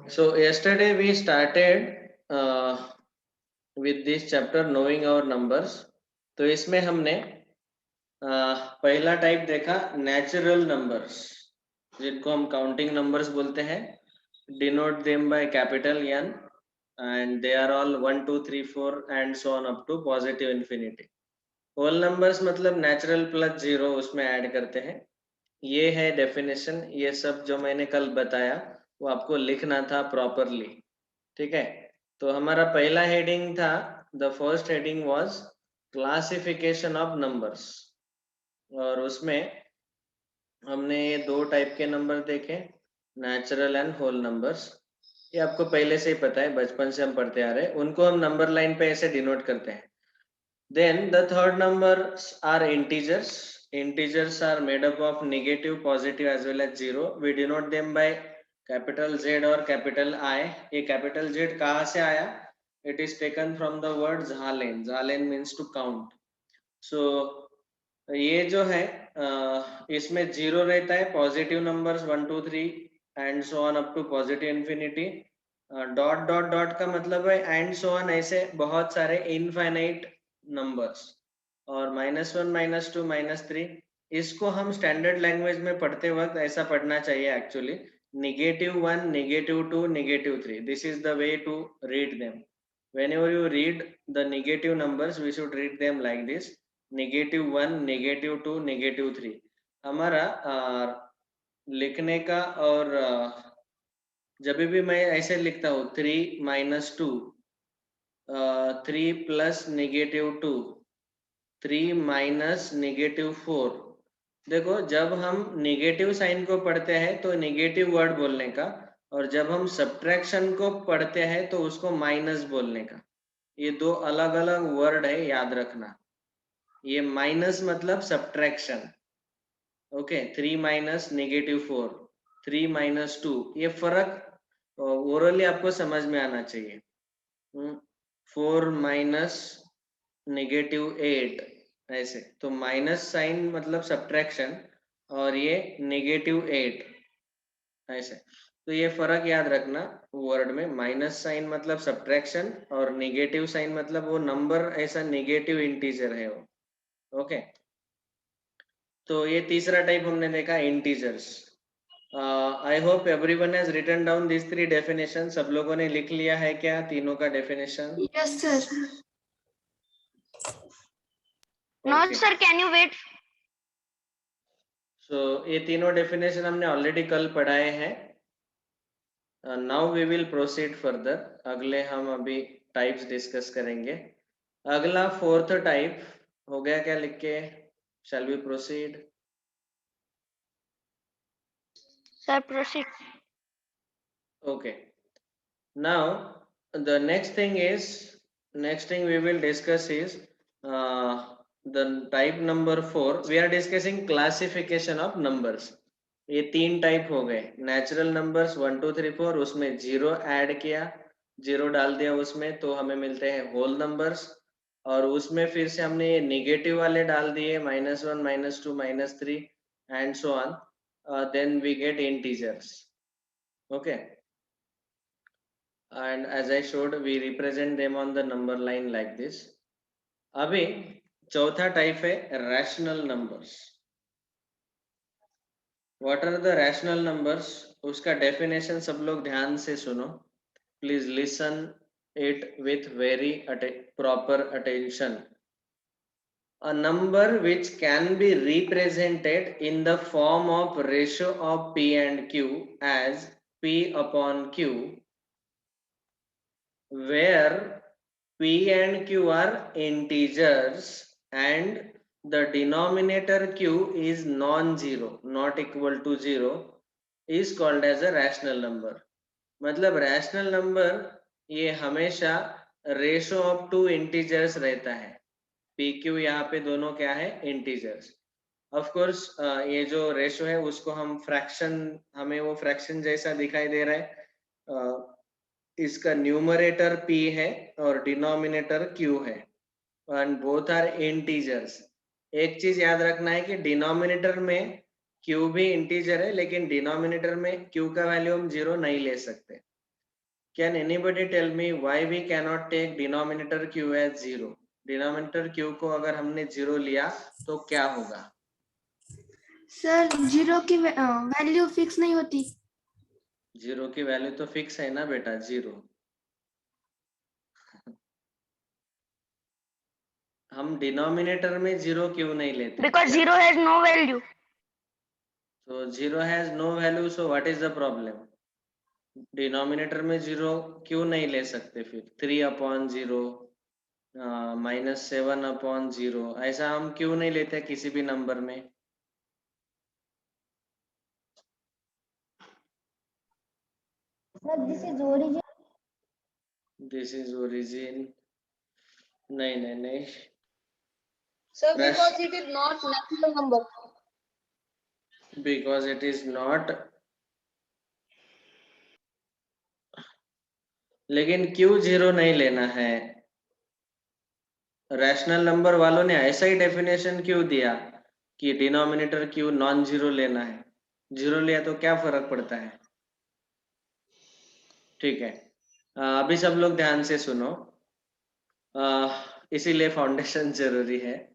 So yesterday we started with this chapter knowing our numbers. तो इसमें हमने पहला टाइप देखा नेचुरल नंबर्स, जिनको हम काउंटिंग नंबर्स बोलते हैं. Denote them by capital N and they are all 1 2 3 4 and so on up to positive infinity. Whole numbers मतलब नेचुरल प्लस जीरो उसमें ऐड करते हैं. ये है डेफिनेशन. ये सब जो मैंने कल बताया वो आपको लिखना था प्रॉपरली. ठीक है. तो हमारा पहला हेडिंग था, the first heading was classification of numbers, और उसमें हमने ये दो टाइप के नंबर देखे, नेचुरल एंड होल नंबर्स. ये आपको पहले से ही पता है, बचपन से हम पढ़ते आ रहे हैं. उनको हम नंबर लाइन पे ऐसे डिनोट करते हैं. Then the third numbers are integers. Integers are made up of negative, positive as well as zero. We denote them by capital Z or capital I. ये capital Z कहाँ से आया? It is taken from the word zahlen. Zahlen means to count. So ये जो है इसमें zero रहता है, positive numbers 1 2 3 and so on up to positive infinity. Dot dot dot का मतलब है एंड सो ऑन, ऐसे बहुत सारे इनफाइनाइट नंबर्स. और -1 -2 -3, इसको हम स्टैंडर्ड लैंग्वेज में पढ़ते वक्त ऐसा पढ़ना चाहिए actually. -1 -2 -3, this is the way to read them. whenever you read the negative numbers we should read them like this: -1 -2 -3. हमारा लिखने का, और जब भी मैं ऐसे लिखता हूँ 3 - 2, 3 + -2, 3 - -4. देखो, जब हम नेगेटिव साइन को पढ़ते हैं तो नेगेटिव वर्ड बोलने का, और जब हम सब्ट्रैक्शन को पढ़ते हैं तो उसको माइनस बोलने का. ये दो अलग अलग वर्ड है, याद रखना. ये माइनस मतलब सब्ट्रैक्शन. ओके. 3 - -4, 3 - 2, ये फर्क ओरली आपको समझ में आना चाहिए. 4 - -8, ऐसे. तो माइनस साइन मतलब सब्ट्रैक्शन, और ये -8 ऐसे. तो ये फर्क याद रखना वर्ड में. माइनस साइन मतलब सब्ट्रैक्शन, और नेगेटिव साइन मतलब वो नंबर ऐसा नेगेटिव इंटीजर है वो. ओके. तो ये तीसरा टाइप हमने देखा, integers. I hope everyone has written down this 3 definition. सब लोगों ने लिख लिया है क्या तीनों का definition? Yes, sir. No, Okay. sir. Can you wait? So ये तीनों डेफिनेशन हमने ऑलरेडी कल पढ़ाए हैं. Now we will proceed further. अगले हम अभी टाइप्स डिस्कस करेंगे. अगला फोर्थ टाइप हो गया क्या लिख के? Shall we proceed? Sir, proceed. Okay. Now the next thing we will discuss is the type number 4. We are discussing classification of numbers. ये 3 टाइप हो गए. नेचुरल नंबर्स 1 2 3 4, उसमें जीरो ऐड किया, जीरो डाल दिया उसमें, तो हमें मिलते हैं होल नंबर्स. और उसमें फिर से हमने ये नेगेटिव वाले डाल दिए, -1 -2 -3 and so on. Then we get integers. Okay. And as I showed, we represent them on the number line like this. अभी चौथा टाइप है rational numbers. What are the rational numbers? उसका डेफिनेशन सब लोग ध्यान से सुनो. Please listen it with very proper attention. A number which can be represented in the form of ratio of P and Q as P upon Q, where P and Q are integers and the denominator Q is non-zero, not equal to 0, is called as a rational number. मतलब rational number ये हमेशा ratio of two integers रहता है. P Q यहाँ पे दोनों क्या है? इंटीजर्स. ऑफ कोर्स ये जो रेशो है उसको हम फ्रैक्शन, हमें वो फ्रैक्शन जैसा दिखाई दे रहा है. इसका न्यूमरेटर p है और डिनोमिनेटर q है, एंड बोथ आर इंटीजर्स. एक चीज याद रखना है कि डिनोमिनेटर में q भी इंटीजर है, लेकिन डिनोमिनेटर में q का वैल्यू हम 0 नहीं ले सकते. Can anybody tell me why we cannot take denominator q as 0? Denominator q को अगर हमने 0 लिया तो क्या होगा? सर 0 की वैल्यू फिक्स नहीं होती. 0 की वैल्यू तो फिक्स है ना बेटा, 0. हम डिनोमिनेटर में 0 क्यों नहीं लेते? Because zero has no value. So 0 has no value, so what is the problem? Denominator में 0 क्यों नहीं ले सकते फिर? 3/0, -7/0, ऐसा हम क्यों नहीं लेते किसी भी नंबर में? This is origin. This is origin. नहीं नहीं नहीं. Sir, because it is not natural number. Because it is not. लेकिन क्यों 0 नहीं लेना है? रैशनल नंबर वालों ने ऐसा ही डेफिनेशन क्यों दिया कि डिनोमिनेटर क्यों नॉन जीरो लेना है? 0 लिया तो क्या फर्क पड़ता है? ठीक है, अभी सब लोग ध्यान से सुनो, इसीलिए फाउंडेशन जरूरी है.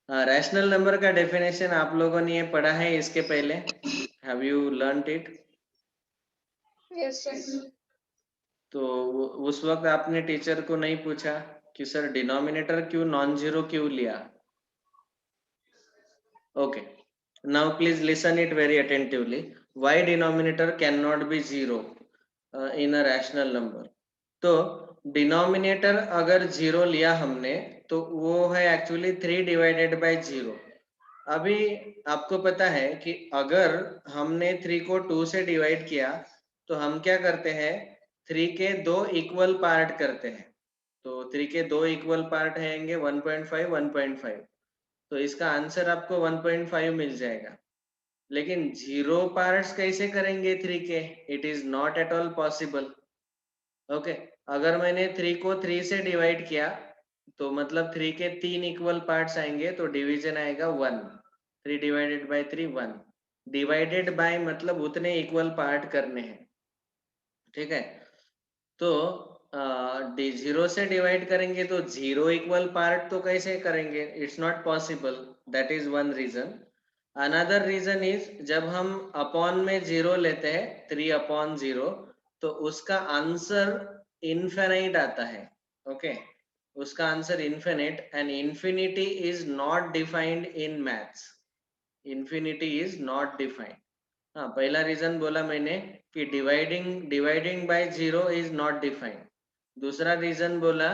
रैशनल नंबर का डेफिनेशन आप लोगों ने ये पढ़ा है इसके पहले? Have you learned it? Yes, sir. तो उस वक्त आपने टीचर को नहीं पूछा कि सर डिनोमिनेटर क्यों नॉन जीरो क्यों लिया? Okay, now please listen it very attentively. Why denominator can not be zero in a rational number? तो डिनोमिनेटर अगर 0 लिया हमने तो वो है एक्चुअली 3/0. अभी आपको पता है कि अगर हमने 3 को 2 से डिवाइड किया तो हम क्या करते हैं? 3 के 2 इक्वल पार्ट करते हैं. तो 3 के 2 इक्वल पार्ट रहेंगे 1.5 1.5. तो इसका आंसर आपको 1.5 मिल जाएगा. लेकिन 0 पार्ट्स कैसे करेंगे 3 के? It is not at all possible. Okay, अगर मैंने 3 को 3 से डिवाइड किया तो मतलब 3 के 3 इक्वल पार्ट्स आएंगे, तो डिवीजन आएगा 1. 3 डिवाइडेड बाय 3 1. डिवाइडेड बाय मतलब उतने इक्वल पार्ट करने हैं. ठीक है, तो 0 से डिवाइड करेंगे तो 0 इक्वल पार्ट तो कैसे करेंगे? It's not possible. That is one reason. Another reason is जब हम अपॉन में 0 लेते हैं 3/0 तो उसका आंसर इनफिनिट आता है. ओके, उसका answer infinite, and infinity is not defined in maths. Infinity is not defined. हाँ, पहला रीजन बोला मैंने कि dividing by 0 is not defined. दूसरा रीजन बोला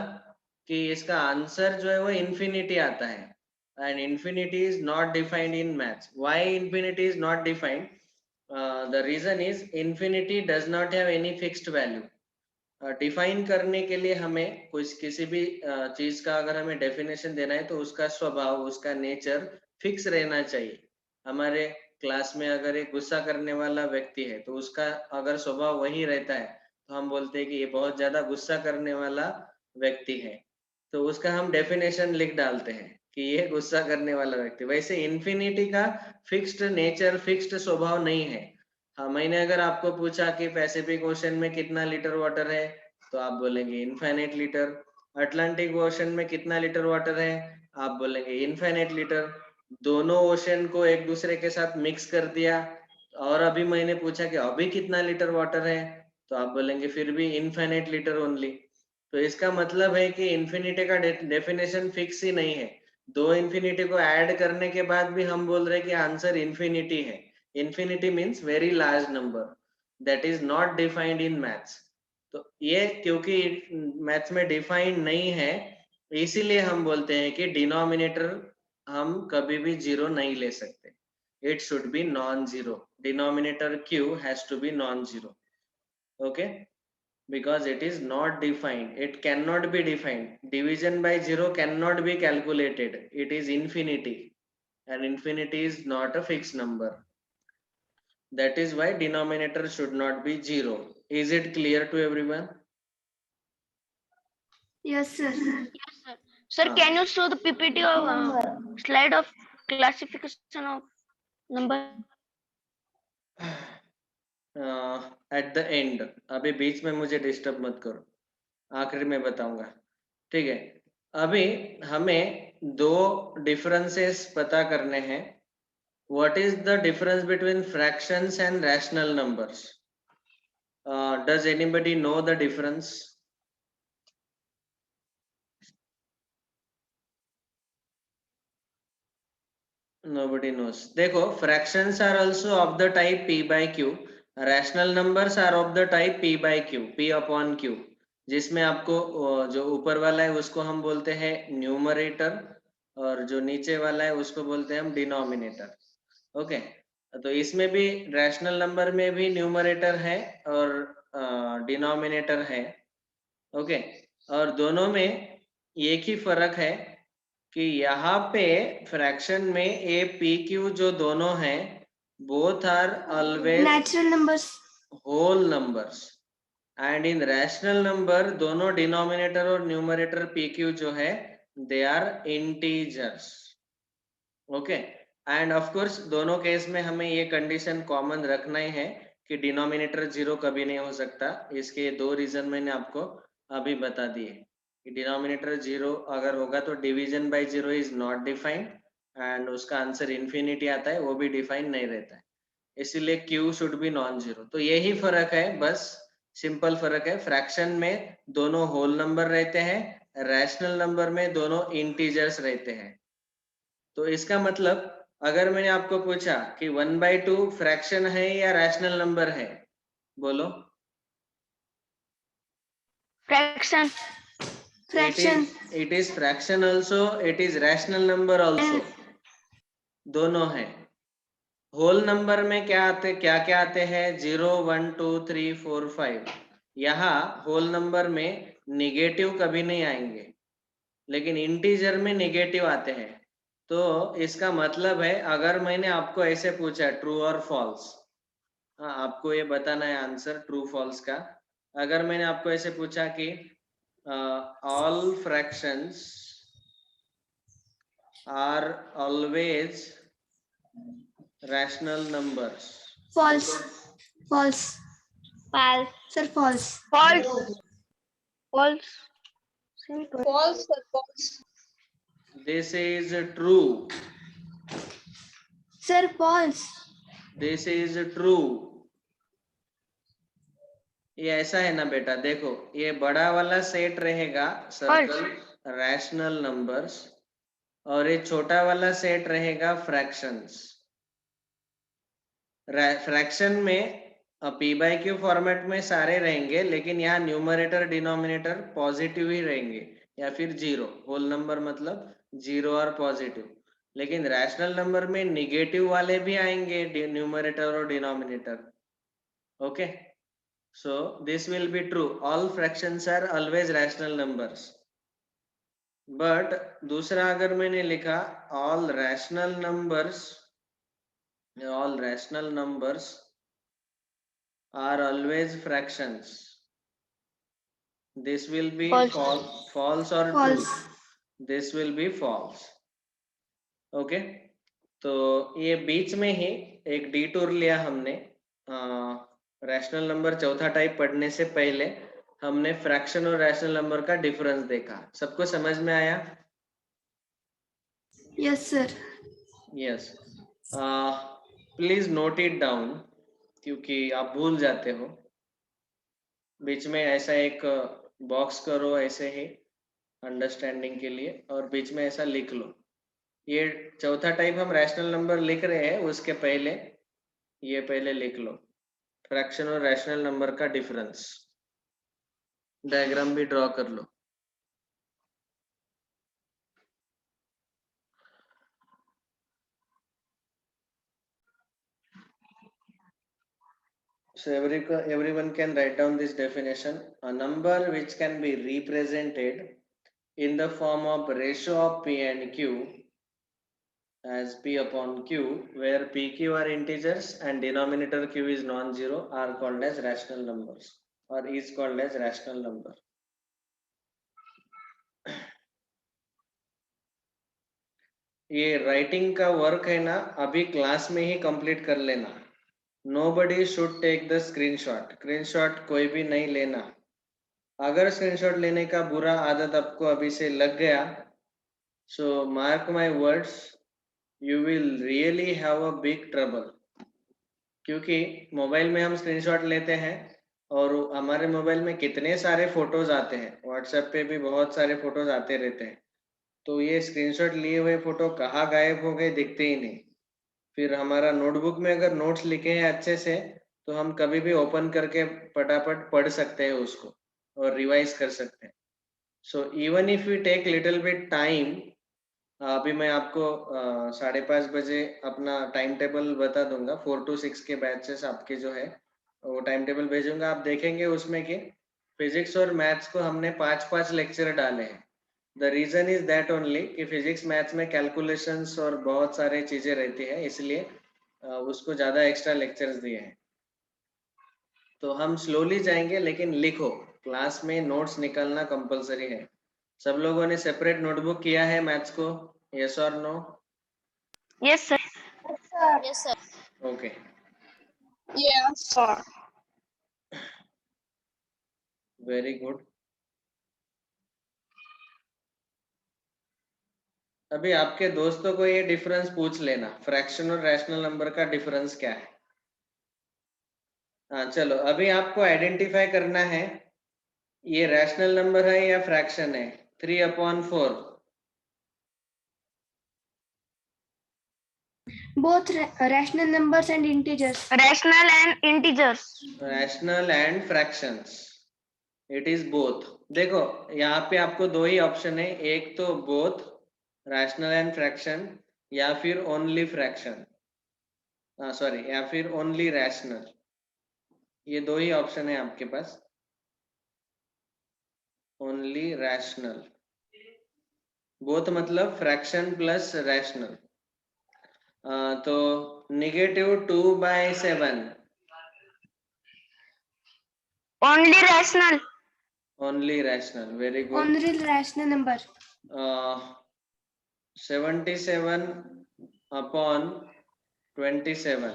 कि इसका आंसर जो है वो इंफिनिटी आता है, and infinity is not defined in maths. Why infinity is not defined? The reason is infinity does not have any fixed value. Define करने के लिए हमें कुछ किसी भी चीज का अगर हमें डेफिनेशन देना है तो उसका स्वभाव, उसका नेचर फिक्स रहना चाहिए. हमारे क्लास में अगर एक गुस्सा करने वाला व्यक्ति है तो उसका अगर स्वभाव वही रहता है तो हम बोलते हैं कि ये बहुत ज्यादा गुस्सा करने वाला व्यक्ति है. तो उसका हम डेफिनेशन लिख डालते हैं कि ये गुस्सा करने वाला व्यक्ति. वैसे इन्फिनिटी का फिक्स्ड नेचर, फिक्स्ड स्वभाव नहीं है. हाँ, मैंने अगर आपको पूछा कि पैसिफिक ओशन में कितना लीटर वाटर है तो आप बोलेंगे इनफाइनाइट लीटर. अटलांटिक ओशन में कितना लीटर वाटर है? आप बोलेंगे इनफाइनाइट लीटर. दोनों ओशन को एक दूसरे के साथ मिक्स कर दिया और अभी मैंने पूछा कि अभी कितना लीटर वाटर है तो आप बोलेंगे फिर भी इनफाइनाइट लीटर ओनली. तो इसका मतलब है कि इन्फिनिटी का डेफिनेशन फिक्स ही नहीं है. दो इन्फिनिटी को ऐड करने के बाद भी हम बोल रहे हैं कि आंसर इन्फिनिटी है. Infinity means very large number that is not defined in maths. तो ये क्योंकि मैथ्स में डिफाइंड नहीं है इसीलिए हम बोलते हैं कि डिनोमिनेटर हम कभी भी 0 नहीं ले सकते. It should be non zero. Denominator q has to be non zero. Okay, because it is not defined. It cannot be defined. Division by 0 cannot be calculated. It is infinity, and infinity is not a fixed number. That is why denominator should not be 0. Is it clear to everyone? Yes, sir. Sir, हाँ. can you show the PPT of slide of classification of number at the end, अभी बीच में मुझे disturb मत करो, आखिर में बताऊंगा, ठीक है। अभी हमें दो डिफरेंसेस पता करने हैं। What is the difference between fractions and rational numbers? Does anybody know the difference? Nobody knows. देखो, fractions are also of the type p by q. Rational numbers are of the type p by q, p upon q. जिसमें आपको जो ऊपर वाला है उसको हम बोलते हैं न्यूमरेटर, और जो नीचे वाला है उसको बोलते हैं हम डिनोमिनेटर। ओके, तो इसमें भी रैशनल नंबर में भी न्यूमरेटर है और डिनोमिनेटर है। ओके, और दोनों में एक ही फर्क है कि यहाँ पे फ्रैक्शन में ए पी क्यू जो दोनों हैं, both are always natural numbers, whole numbers, and in rational number दोनों डिनोमिनेटर और न्यूमरेटर पी क्यू जो है they are integers. Okay, and of course दोनों केस में हमें ये कंडीशन कॉमन रखना ही है कि डिनोमिनेटर जीरो कभी नहीं हो सकता। इसके दो रीजन मैंने आपको अभी बता दिए। डिनोमिनेटर जीरो अगर होगा तो division by zero is not defined, and उसका आंसर इन्फिनिटी आता है, वो भी डिफाइंड नहीं रहता है, इसीलिए Q should be non zero. तो यही फर्क है, बस सिंपल फर्क है। फ्रैक्शन में दोनों होल नंबर रहते हैं, रैशनल नंबर में दोनों इंटीजर्स रहते हैं। तो इसका मतलब अगर मैंने आपको पूछा कि 1/2 फ्रैक्शन है या रैशनल नंबर है, बोलो। fraction fraction, it is fraction also, it is rational number also, दोनों है। होल नंबर में क्या क्या आते हैं? 0 1 2 3 4 5। यहाँ होल नंबर में निगेटिव कभी नहीं आएंगे, लेकिन इंटीजर में निगेटिव आते हैं। तो इसका मतलब है अगर मैंने आपको ऐसे पूछा ट्रू और फॉल्स, हाँ आपको ये बताना है आंसर ट्रू फॉल्स का। अगर मैंने आपको ऐसे पूछा कि all fractions are always rational numbers, false, false, false sir false, false false simple False, sir, false. This is true, sir false, this is true. ये ऐसा है ना बेटा, देखो ये बड़ा वाला सेट रहेगा सर्कल रैशनल नंबर्स, और ये छोटा वाला सेट रहेगा फ्रैक्शंस। फ्रैक्शन में पी बाई क्यू फॉर्मेट में सारे रहेंगे, लेकिन यहाँ न्यूमरेटर डिनोमिनेटर पॉजिटिव ही रहेंगे या फिर जीरो। होल नंबर मतलब जीरो और पॉजिटिव, लेकिन रैशनल नंबर में निगेटिव वाले भी आएंगे, न्यूमरेटर और denominator. Okay, so this will be true, all fractions are always rational numbers। but दूसरा अगर मैंने लिखा all rational numbers are always fractions, this will be False. false or false, true? This will be false। Okay, तो ये बीच में ही एक detour लिया हमने। रैशनल नंबर चौथा टाइप पढ़ने से पहले हमने फ्रैक्शन और रैशनल नंबर का डिफरेंस देखा। सबको समझ में आया? Yes sir, yes. Please note it down, क्योंकि आप भूल जाते हो। बीच में ऐसा एक बॉक्स करो ऐसे ही अंडरस्टैंडिंग के लिए, और बीच में ऐसा लिख लो। ये चौथा टाइप हम रैशनल नंबर लिख रहे हैं, उसके पहले ये पहले लिख लो फ्रैक्शन और रैशनल नंबर का डिफरेंस। डायग्राम भी ड्रॉ कर लो। So everyone can write down this definition. A number which can be represented in the form of ratio of p and q as p upon q, where pq are integers and denominator q is non-zero, are called as rational numbers, or is called as rational number. ये writing का work है ना, अभी class में ही complete कर लेना. Nobody should take the screenshot. Screenshot कोई भी नहीं लेना. अगर स्क्रीनशॉट लेने का बुरा आदत आपको अभी से लग गया, so mark my words, you will really have a big trouble. क्योंकि मोबाइल में हम स्क्रीनशॉट लेते हैं और हमारे मोबाइल में कितने सारे फोटोज आते हैं, व्हाट्सएप पे भी बहुत सारे फोटोज आते रहते हैं. तो ये स्क्रीनशॉट लिए हुए फोटो कहाँ गायब हो गए दिखते ही नहीं. फिर हमारा नोटबुक में अगर नोट्स लिखे हैं अच्छे से, तो हम कभी भी ओपन करके फटाफट पढ़ सकते हैं उसको और रिवाइज कर सकते हैं. So even if you take little bit time, अभी मैं आपको 5:30 बजे अपना टाइम टेबल बता दूंगा. 4 to 6 के बैचेस आपके जो है वो टाइम टेबल भेजूंगा. आप देखेंगे उसमें कि फिजिक्स और मैथ्स को हमने 5-5 लेक्चर डाले हैं. The reason is that only कि फिजिक्स मैथ्स में कैलकुलेशंस और बहुत सारे चीजें रहती है, इसलिए उसको ज्यादा एक्स्ट्रा लेक्चर्स दिए हैं. तो हम स्लोली जाएंगे, लेकिन लिखो, क्लास में नोट्स निकालना कंपलसरी है. सब लोगों ने सेपरेट नोटबुक किया है मैथ्स को? यस और no? Yes, sir. Yes, sir. Okay. Yes, sir. Very good. अभी आपके दोस्तों को ये डिफरेंस पूछ लेना, फ्रैक्शन और रैशनल नंबर का डिफरेंस क्या है. हाँ चलो, अभी आपको आइडेंटिफाई करना है ये रैशनल नंबर है या फ्रैक्शन है. 3/4. Both rational numbers and integers. Rational and integers. Rational and fractions. It is both. देखो यहाँ पे आपको दो ही ऑप्शन है, एक तो बोथ रैशनल एंड फ्रैक्शन, या फिर ओनली फ्रैक्शन, सॉरी, या फिर ओनली रैशनल. ये दो ही ऑप्शन है आपके पास. ओनली रैशनल, बोथ मतलब फ्रैक्शन प्लस रैशनल. तो -2/7. Only rational. Only rational. Very good. Only rational number. 77/27.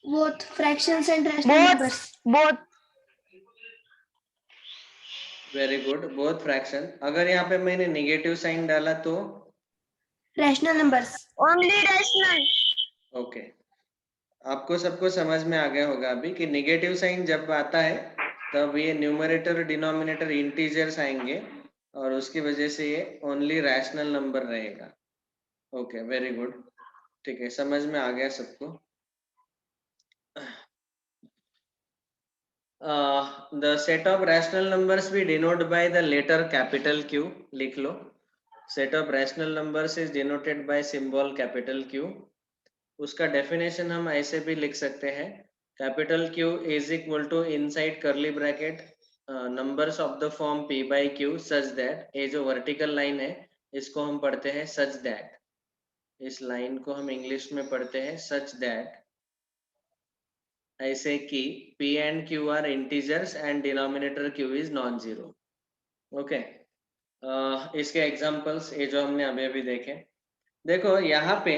Both fractions and rational Both. numbers. Both. Very good. Both fraction. अगर यहाँ पे मैंने निगेटिव साइन डाला तो? Rational numbers. Only rational. Okay. आपको सबको समझ में आ गया होगा अभी कि निगेटिव साइन जब आता है तब ये न्यूमरेटर डिनोमिनेटर इंटीजर्स आएंगे और उसकी वजह से ये ओनली रैशनल नंबर रहेगा. Okay, very good. ठीक है, समझ में आ गया सबको. The set of rational numbers we denote by the letter capital Q. लिख लो. Set of rational numbers is denoted by symbol capital Q. उसका डेफिनेशन हम ऐसे भी लिख सकते हैं, capital Q is equal to inside curly bracket numbers of the form P by Q such that, ये जो वर्टिकल लाइन है इसको हम पढ़ते हैं such that. इस लाइन को हम इंग्लिश में पढ़ते हैं such that, ऐसे कि P and Q are integers and denominator Q is non-zero. Okay. इसके एग्जांपल्स ये जो हमने अभी अभी देखे. देखो यहाँ पे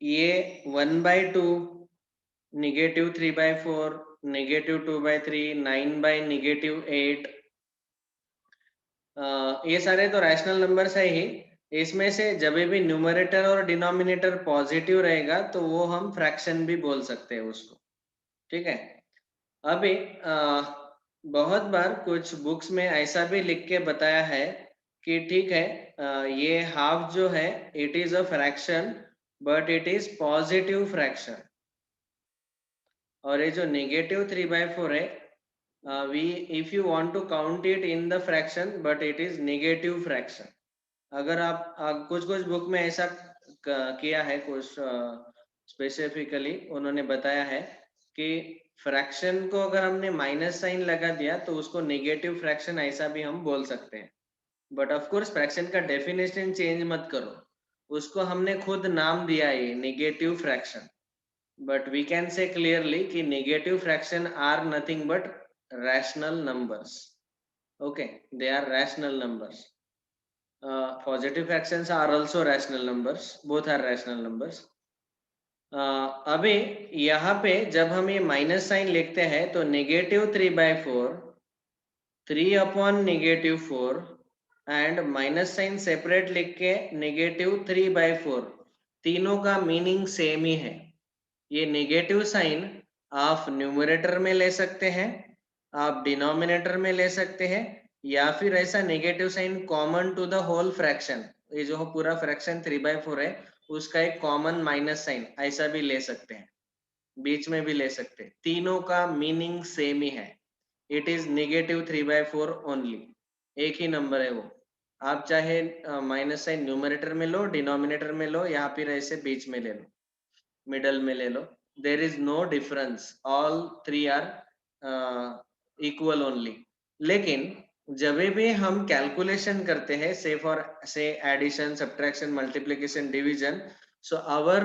ये 1/2, -3/4, -2/3, 9/-8, ये सारे तो रैशनल नंबर्स है ही. इसमें से जब भी न्यूमरेटर और डिनोमिनेटर पॉजिटिव रहेगा तो वो हम फ्रैक्शन भी बोल सकते हैं उसको. ठीक है. अभी बहुत बार कुछ बुक्स में ऐसा भी लिख के बताया है कि ठीक है, ये हाफ जो है it is a fraction but it is positive fraction. और ये जो -3/4 है, if you want to count it in the fraction but it is negative fraction. अगर आप कुछ बुक में ऐसा किया है, कुछ स्पेसिफिकली उन्होंने बताया है कि फ्रैक्शन को अगर हमने माइनस साइन लगा दिया तो उसको नेगेटिव फ्रैक्शन ऐसा भी हम बोल सकते हैं. बट ऑफ कोर्स फ्रैक्शन का डेफिनेशन चेंज मत करो, उसको हमने खुद नाम दिया है negative fraction. But we can say clearly कि negative fraction are nothing but rational numbers. Okay, they are rational numbers. Positive fractions are also rational numbers, both are rational numbers. अभी यहाँ पे जब हम ये माइनस साइन लिखते हैं तो -3/4, 3/-4 एंड माइनस साइन सेपरेट लिख के -3/4, तीनों का मीनिंग सेम ही है. ये नेगेटिव साइन आप न्यूमरेटर में ले सकते हैं, आप डिनोमिनेटर में ले सकते हैं, या फिर ऐसा negative sign common to the whole fraction, ये जो पूरा फ्रैक्शन 3/4 है उसका एक कॉमन माइनस साइन ऐसा भी ले सकते हैं, बीच में भी ले सकते हैं. तीनों का मीनिंग सेम ही है. It is -3/4 only. एक ही नंबर है वो. आप चाहे माइनस साइन न्यूमरेटर में लो, डिनोमिनेटर में लो, या फिर ऐसे बीच में ले लो, मिडल में ले लो. There is no difference, all three are equal only. लेकिन जब भी हम कैलकुलेशन करते हैं, say addition, subtraction, multiplication, division, so our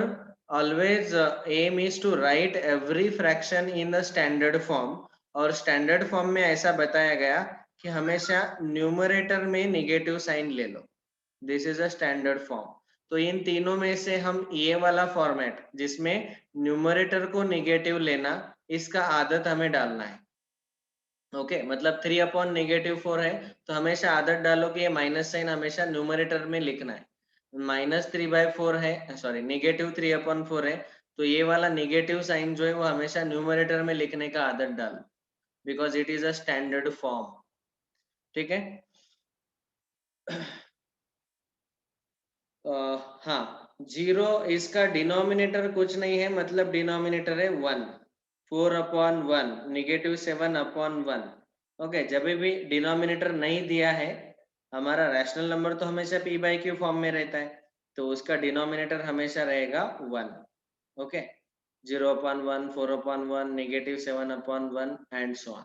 always aim is to write every fraction in the standard form. और स्टैंडर्ड फॉर्म में ऐसा बताया गया कि हमेशा न्यूमरेटर में नेगेटिव साइन ले लो. This is a standard form. तो इन तीनों में से हम ये वाला फॉर्मेट जिसमें न्यूमरेटर को नेगेटिव लेना, इसका आदत हमें डालना है. ओके, मतलब 3/-4 है तो हमेशा आदत डालो कि ये माइनस साइन हमेशा न्यूमरेटर में लिखना है. -3/4 है, सॉरी -3/4 है, तो ये वाला नेगेटिव साइन जो है वो हमेशा न्यूमरेटर में लिखने का आदत डालो, because it is a standard form. ठीक है. हाँ, 0 इसका डिनोमिनेटर कुछ नहीं है, मतलब डिनोमिनेटर है 1. 4/1, -7/1. ओके, जब भी डिनोमिनेटर नहीं दिया है, हमारा रैशनल नंबर तो हमेशा p/q फॉर्म में रहता है, तो उसका डिनोमिनेटर हमेशा रहेगा 1. Okay, 0/1, 4/1, -7/1 and so on.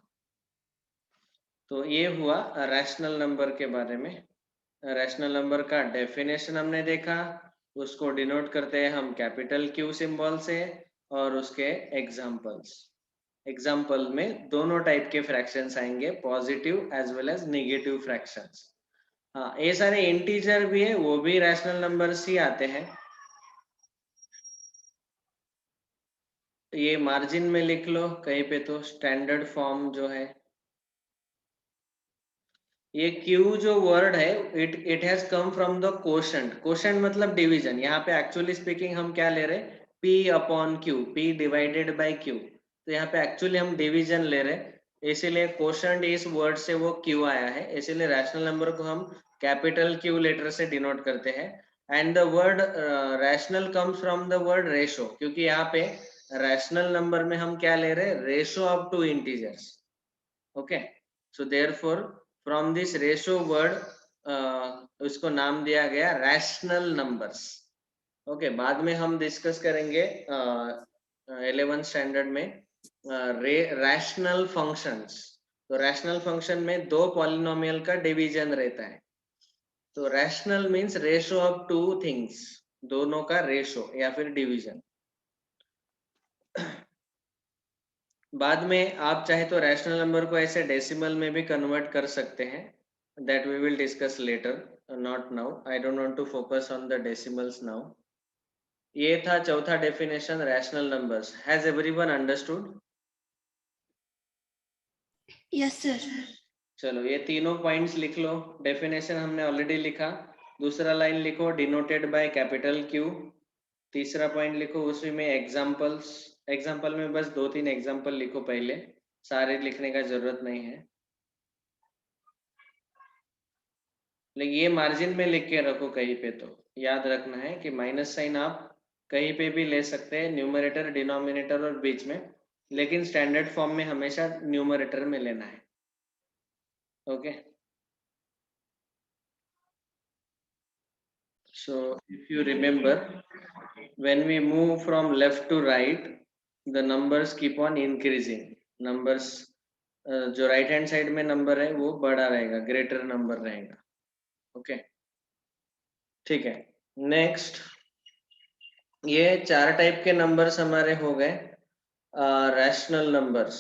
तो ये हुआ रैशनल नंबर के बारे में. रैशनल नंबर का डेफिनेशन हमने देखा, उसको डिनोट करते हैं हम कैपिटल Q सिंबल से, और उसके एग्जांपल्स. एग्जांपल में दोनों टाइप के फ्रैक्शंस आएंगे, positive as well as negative fractions. हाँ, ये सारे इंटीजर भी है, वो भी रैशनल नंबर्स ही आते हैं. ये मार्जिन में लिख लो कहीं पे, तो स्टैंडर्ड फॉर्म जो है ये Q जो वर्ड है, it has come from the quotient. Quotient मतलब डिवीजन. यहाँ पे एक्चुअली स्पीकिंग हम क्या ले रहे, P/Q, P divided by Q. तो यहाँ पे एक्चुअली हम डिवीजन ले रहे, इसीलिए कोशेंट इस वर्ड से वो Q आया है. इसीलिए रैशनल नंबर को हम कैपिटल Q लेटर से डिनोट करते हैं. And the word rational comes from the word ratio, क्योंकि यहाँ पे रैशनल नंबर में हम क्या ले रहे, ratio of two integers. Okay, so therefore from this ratio word उसको नाम दिया गया रैशनल नंबर्स. ओके, बाद में हम डिस्कस करेंगे 11th स्टैंडर्ड में रैशनल फंक्शंस. तो रैशनल फंक्शन में दो पॉलिनोमियल का डिवीजन रहता है. तो rational means ratio of two things, दोनों का रेशो या फिर डिवीजन. बाद में आप चाहे तो रैशनल नंबर को ऐसे डेसिमल में भी कन्वर्ट कर सकते हैं. That we will discuss later, not now. I don't want to focus on the decimals now. ये था चौथा definition, rational numbers. Has everyone understood? Yes sir. चलो, ये तीनों पॉइंट्स लिख लो. डेफिनेशन हमने ऑलरेडी लिखा. दूसरा लाइन लिखो डिनोटेड बाय कैपिटल Q. तीसरा पॉइंट लिखो उसी में एग्जांपल्स. एग्जांपल में बस 2-3 एग्जांपल लिखो पहले, सारे लिखने का जरूरत नहीं है. लेकिन ये मार्जिन में लिख के रखो कहीं पे. तो याद रखना है कि माइनस साइन आप कहीं पे भी ले सकते हैं, न्यूमरेटर, डिनोमिनेटर और बीच में, लेकिन स्टैंडर्ड फॉर्म में हमेशा न्यूमरेटर में लेना है. Okay, so if you remember, when we move from left to right, the numbers keep on increasing. numbers जो राइट हैंड साइड में नंबर है वो बड़ा रहेगा, ग्रेटर नंबर रहेगा. ओके, ठीक है. नेक्स्ट, ये 4 टाइप के नंबर्स हमारे हो गए रैशनल नंबर्स.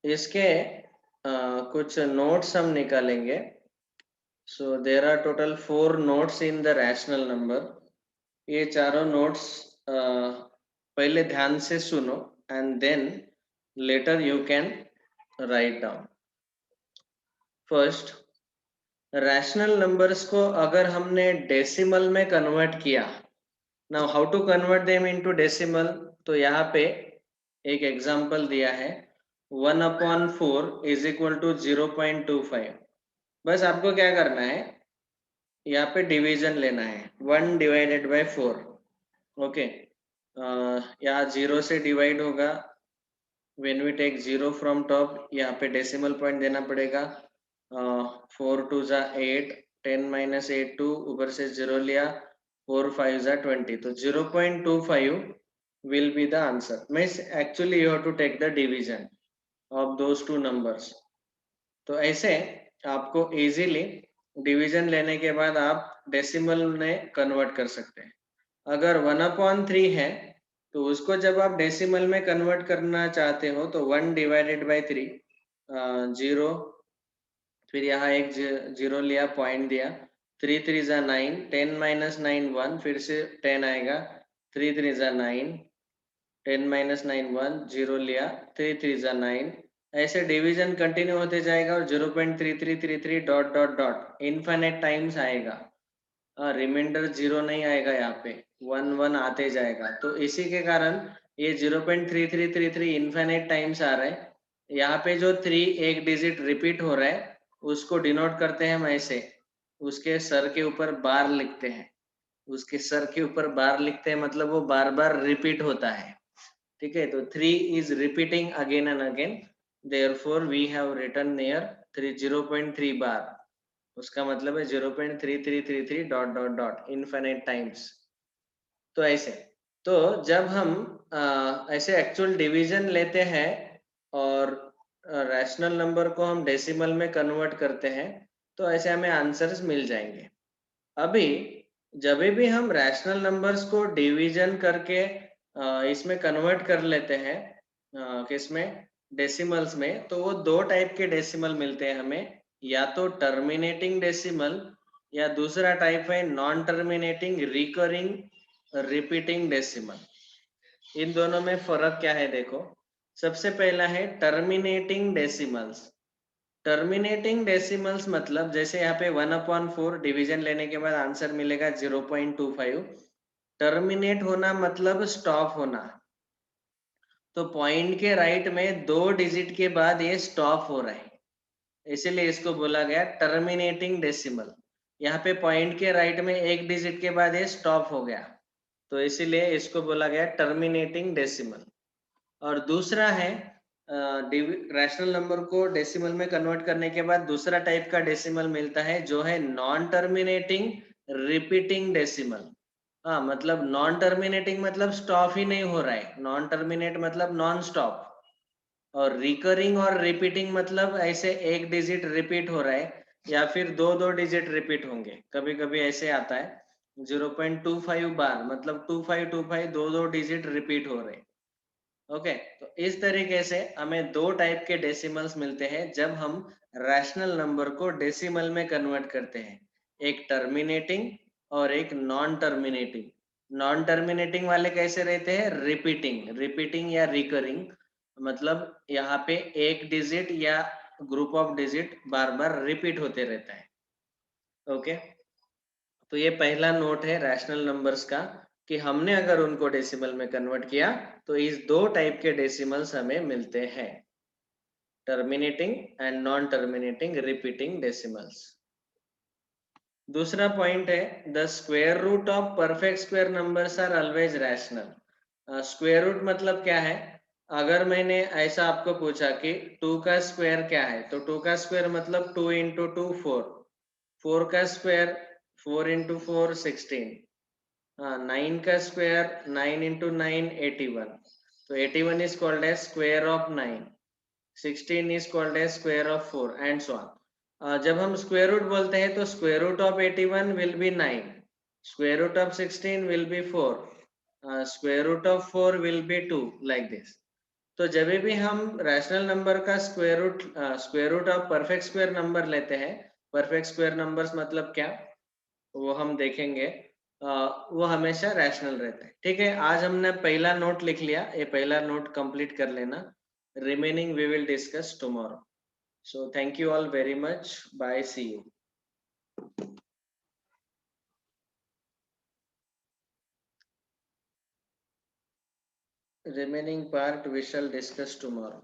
इसके कुछ नोट्स हम निकालेंगे. So there are total 4 notes in the rational number. ये चारों notes पहले ध्यान से सुनो and then later you can write down. First, rational numbers को अगर हमने decimal में convert किया, now how to convert them into decimal? तो यहाँ पे एक एग्जाम्पल दिया है 1/4 इज इक्वल टू 0.25. बस आपको क्या करना है, यहाँ पे डिवीजन लेना है 1 डिवाइडेड बाय 4. ओके, यहाँ 0 से डिवाइड होगा. When we take 0 from top, यहाँ पे डेसिमल पॉइंट देना पड़ेगा. 4 2 जा 8, 10 माइनस 8 2, ऊपर से 0 लिया, 4 5 जा 20. तो 0.25 will be the answer. Means actually you have to take the division of those two numbers. तो ऐसे आपको easily डिवीजन लेने के बाद आप डेसिमल में कन्वर्ट कर सकते हैं. अगर 1/3 है तो उसको जब आप डेसिमल में कन्वर्ट करना चाहते हो तो 1 डिवाइडेड बाय 3, 0, फिर यहाँ एक 0 लिया, पॉइंट दिया, 3 3 जा 9, 10 माइनस 9 1, फिर से 10 आएगा, 3 3 जा 9, 10 माइनस 9 1, 0 लिया, 3 3 जा 9. ऐसे डिवीजन कंटिन्यू होते जाएगा और 0.3333 dot dot dot infinite times आएगा. रिमाइंडर 0 नहीं आएगा, यहाँ पे 1 1 आते जाएगा. तो इसी के कारण ये 0.3333 इनफाइनाइट टाइम्स आ रहा है. यहाँ पे जो 3 एक डिजिट रिपीट हो रहा है उसको डिनोट करते हैं हम ऐसे, उसके सर के ऊपर बार लिखते हैं. उसके सर के ऊपर बार लिखते हैं मतलब वो बार बार रिपीट होता है. ठीक है, तो 3 is repeating again and again, therefore we have written near 0.3 bar. उसका मतलब है 0.3333 dot dot dot infinite times. तो ऐसे, तो जब हम ऐसे एक्चुअल डिवीजन लेते हैं और रैशनल नंबर को हम डेसिमल में कन्वर्ट करते हैं तो ऐसे हमें आंसर्स मिल जाएंगे. अभी जब भी हम रैशनल नंबर्स को डिवीजन करके इसमें कन्वर्ट कर लेते हैं किसमें, डेसिमल्स में, तो वो 2 टाइप के डेसिमल मिलते हैं हमें. या तो टर्मिनेटिंग डेसिमल या दूसरा टाइप है non terminating recurring repeating decimal. इन दोनों में फर्क क्या है देखो. सबसे पहला है टर्मिनेटिंग डेसिमल्स. टर्मिनेटिंग डेसिमल्स मतलब जैसे यहाँ पे 1/4 डिवीजन लेने के बाद आंसर मिलेगा 0.25. टर्मिनेट होना मतलब स्टॉप होना. तो पॉइंट के राइट में 2 डिजिट के बाद ये स्टॉप हो रहा है, इसीलिए इसको बोला गया टर्मिनेटिंग डेसिमल. यहाँ पे पॉइंट के राइट में 1 डिजिट के बाद ये स्टॉप हो गया, तो इसीलिए इसको बोला गया टर्मिनेटिंग डेसिमल. और दूसरा है रैशनल नंबर को डेसिमल में कन्वर्ट करने के बाद दूसरा टाइप का डेसिमल मिलता है जो है नॉन टर्मिनेटिंग रिपीटिंग डेसिमल. हाँ, मतलब नॉन टर्मिनेटिंग मतलब स्टॉप ही नहीं हो रहा है, नॉन टर्मिनेट मतलब नॉन स्टॉप. और रिकरिंग और रिपीटिंग मतलब ऐसे 1 डिजिट रिपीट हो रहा है या फिर 2 डिजिट रिपीट होंगे. कभी कभी ऐसे आता है 0.25 बार, मतलब 2525 2 डिजिट रिपीट हो रहे. ओके, तो इस तरीके से हमें 2 टाइप के डेसिमल्स मिलते हैं जब हम रैशनल नंबर को डेसिमल में कन्वर्ट करते हैं. एक टर्मिनेटिंग और एक नॉन टर्मिनेटिंग. नॉन टर्मिनेटिंग वाले कैसे रहते हैं, रिपीटिंग या रिकरिंग, मतलब यहाँ पे 1 डिजिट या group of digit bar bar repeat होते रहता है. ओके, तो ये पहला नोट है रैशनल नंबर्स का कि हमने अगर उनको डेसिमल में कन्वर्ट किया तो इस 2 टाइप के डेसिमल्स हमें मिलते हैं, terminating and non terminating repeating decimals. दूसरा पॉइंट है the square root of perfect square numbers are always rational. Square root मतलब क्या है, अगर मैंने ऐसा आपको पूछा कि 2 का स्क्वायर क्या है, तो 2 का स्क्वायर मतलब 2 into 2 4, 4 का स्क्वायर 4 into 4 16, 9 का स्क्वायर 9 into 9 81, तो 81 is called as square of 9, 16 is called as square of 4 and so on. जब हम स्क्वायर रूट बोलते हैं तो square root of 81 will be 9, square root of 16 will be 4, square root of 4 will be 2, like this. तो जब भी हम rational number का square root of perfect square number लेते हैं परफेक्ट स्क्वायर नंबर्स मतलब क्या, वो हम देखेंगे। वो हमेशा रैशनल रहता है। ठीक है, आज हमने पहला नोट लिख लिया, ये पहला नोट कंप्लीट कर लेना। Remaining we will discuss tomorrow. So thank you all very much, bye, see you. Remaining part we shall discuss tomorrow.